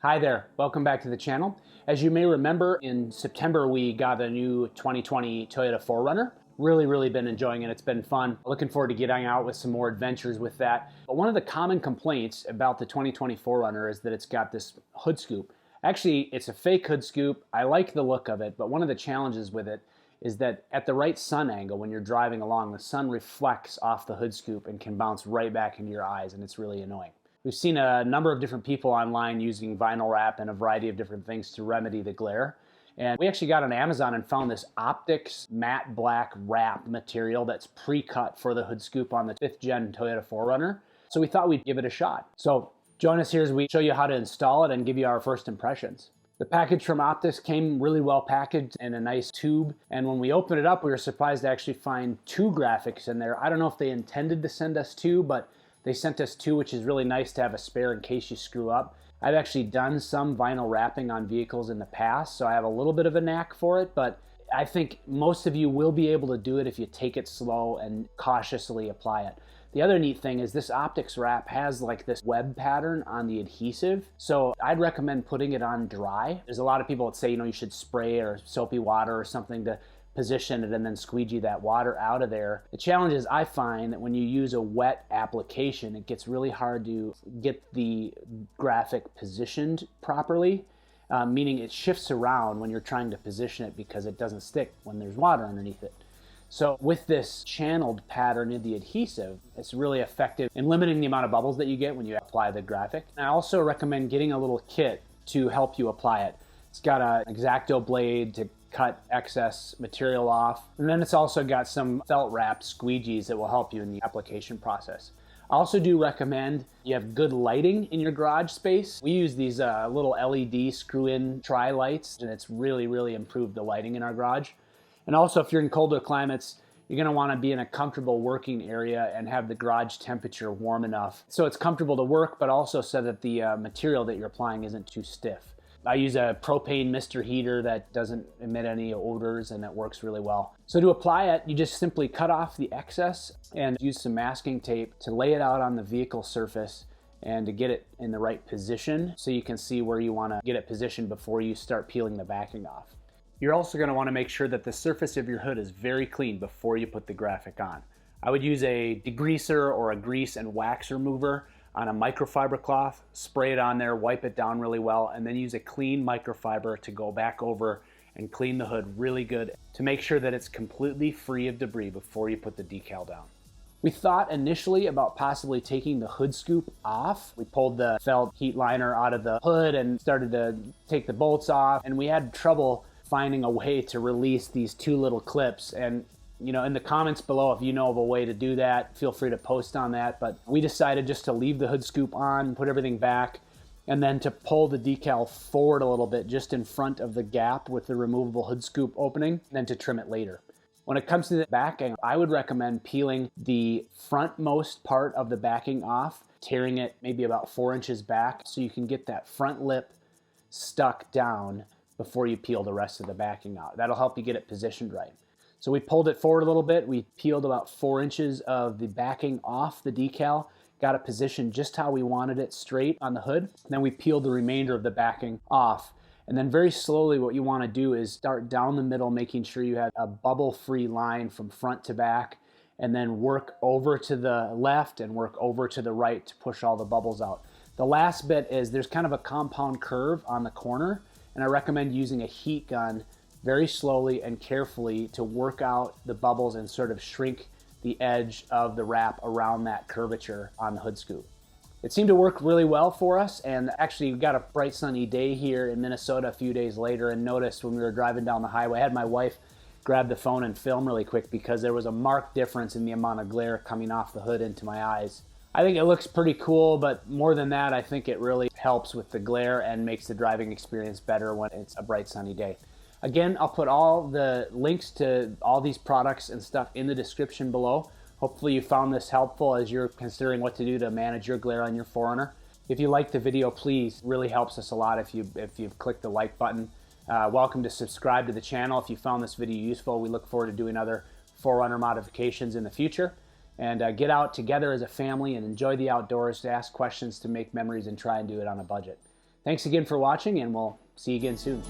Hi there, welcome back to the channel. As you may remember, in September we got a new 2020 Toyota 4Runner. Really been enjoying it. It's been fun. Looking forward to getting out with some more adventures with that. But one of the common complaints about the 2020 4Runner is that it's got this hood scoop. Actually, it's a fake hood scoop. I like the look of it, but one of the challenges with it is that at the right sun angle when you're driving along, the sun reflects off the hood scoop and can bounce right back into your eyes, and it's really annoying. We've seen a number of different people online using vinyl wrap and a variety of different things to remedy the glare. And we actually got on Amazon and found this Optic's matte black wrap material that's pre-cut for the hood scoop on the 5th gen Toyota 4Runner. So we thought we'd give it a shot. So join us here as we show you how to install it and give you our first impressions. The package from Optic came really well packaged in a nice tube, and when we opened it up we were surprised to actually find 2 graphics in there. I don't know if they intended to send us 2, but they sent us 2, which is really nice to have a spare in case you screw up. I've actually done some vinyl wrapping on vehicles in the past, so I have a little bit of a knack for it, but I think most of you will be able to do it if you take it slow and cautiously apply it. The other neat thing is this Optic's wrap has like this web pattern on the adhesive, so I'd recommend putting it on dry. There's a lot of people that say, you should spray or soapy water or something to position it and then squeegee that water out of there. The challenge is I find that when you use a wet application, it gets really hard to get the graphic positioned properly, meaning it shifts around when you're trying to position it because it doesn't stick when there's water underneath it. So with this channeled pattern in the adhesive, it's really effective in limiting the amount of bubbles that you get when you apply the graphic. And I also recommend getting a little kit to help you apply it. It's got an X-Acto blade to cut excess material off, and then it's also got some felt wrap squeegees that will help you in the application process. I also do recommend you have good lighting in your garage space. We use these little LED screw-in tri-lights, and it's really improved the lighting in our garage. And also, if you're in colder climates, you're going to want to be in a comfortable working area and have the garage temperature warm enough so it's comfortable to work, but also so that the material that you're applying isn't too stiff. I use a propane mister heater that doesn't emit any odors, and it works really well. So to apply it, you just simply cut off the excess and use some masking tape to lay it out on the vehicle surface and to get it in the right position so you can see where you want to get it positioned before you start peeling the backing off. You're also going to want to make sure that the surface of your hood is very clean before you put the graphic on. I would use a degreaser or a grease and wax remover on a microfiber cloth, spray it on there, wipe it down really well, and then use a clean microfiber to go back over and clean the hood really good to make sure that it's completely free of debris before you put the decal down. We thought initially about possibly taking the hood scoop off. We pulled the felt heat liner out of the hood and started to take the bolts off, and we had trouble finding a way to release these 2 little clips. And in the comments below, if you know of a way to do that, feel free to post on that. But we decided just to leave the hood scoop on, put everything back, and then to pull the decal forward a little bit just in front of the gap with the removable hood scoop opening, and then to trim it later. When it comes to the backing, I would recommend peeling the frontmost part of the backing off, tearing it maybe about 4 inches back so you can get that front lip stuck down before you peel the rest of the backing out. That'll help you get it positioned right. So we pulled it forward a little bit. We peeled about 4 inches of the backing off the decal, got it positioned just how we wanted it, straight on the hood. And then we peeled the remainder of the backing off. And then very slowly what you want to do is start down the middle, making sure you have a bubble-free line from front to back, and then work over to the left and work over to the right to push all the bubbles out. The last bit is there's kind of a compound curve on the corner, and I recommend using a heat gun very slowly and carefully to work out the bubbles and sort of shrink the edge of the wrap around that curvature on the hood scoop. It seemed to work really well for us, and actually we got a bright sunny day here in Minnesota a few days later and noticed when we were driving down the highway, I had my wife grab the phone and film really quick because there was a marked difference in the amount of glare coming off the hood into my eyes. I think it looks pretty cool, but more than that, I think it really helps with the glare and makes the driving experience better when it's a bright sunny day. Again, I'll put all the links to all these products and stuff in the description below. Hopefully you found this helpful as you're considering what to do to manage your glare on your 4Runner. If you liked the video, please, it really helps us a lot if you've clicked the like button. Welcome to subscribe to the channel if you found this video useful. We look forward to doing other 4Runner modifications in the future. And get out together as a family and enjoy the outdoors, to ask questions, to make memories, and try and do it on a budget. Thanks again for watching, and we'll see you again soon.